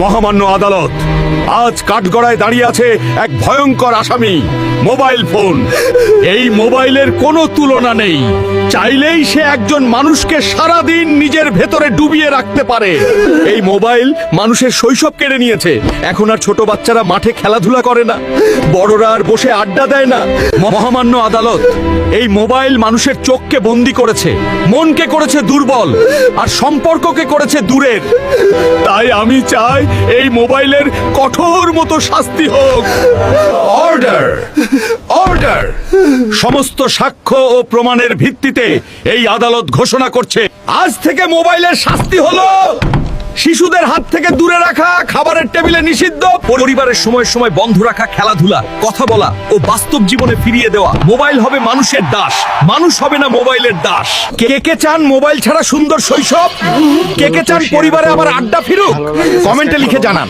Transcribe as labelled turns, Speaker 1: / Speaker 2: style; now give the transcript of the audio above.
Speaker 1: মহামান্য আদালত, আজ কাঠগড়ায় দাঁড়িয়ে আছে এক ভয়ঙ্কর আসামি, মোবাইল ফোন। এই মোবাইলের কোনো তুলনা নেই। চাইলেই সে একজন মানুষকে সারাদিন নিজের ভেতরে ডুবিয়ে রাখতে পারে। এই মোবাইল মানুষের শৈশব কেড়ে নিয়েছে। এখন আর ছোট বাচ্চারা মাঠে খেলাধুলা করে না, বড়রা আর বসে আড্ডা দেয় না। মহামান্য আদালত, এই মোবাইল মানুষের চোখকে বন্দি করেছে, মনকে করেছে দুর্বল, আর সম্পর্ককে করেছে দূরের। তাই আমি চাই এই মোবাইলের কঠোর মতো শাস্তি হোক। Order, order. সমস্ত সাক্ষ্য ও প্রমাণের ভিত্তিতে এই আদালত ঘোষণা করছে, আজ থেকে মোবাইলের শাস্তি হলো শিশুদের হাত থেকে দূরে রাখা, খাবারের টেবিলে নিষিদ্ধ, পরিবারের সময় সময় বন্ধ রাখা, খেলাধুলা, কথা বলা ও বাস্তব জীবনে ফিরিয়ে দেওয়া। মোবাইল হবে মানুষের দাস, মানুষ হবে না মোবাইলের দাস। কে কে চান মোবাইল ছাড়া সুন্দর শৈশব? কে কে চান পরিবারে আবার আড্ডা ফিরুক? কমেন্টে লিখে জানান।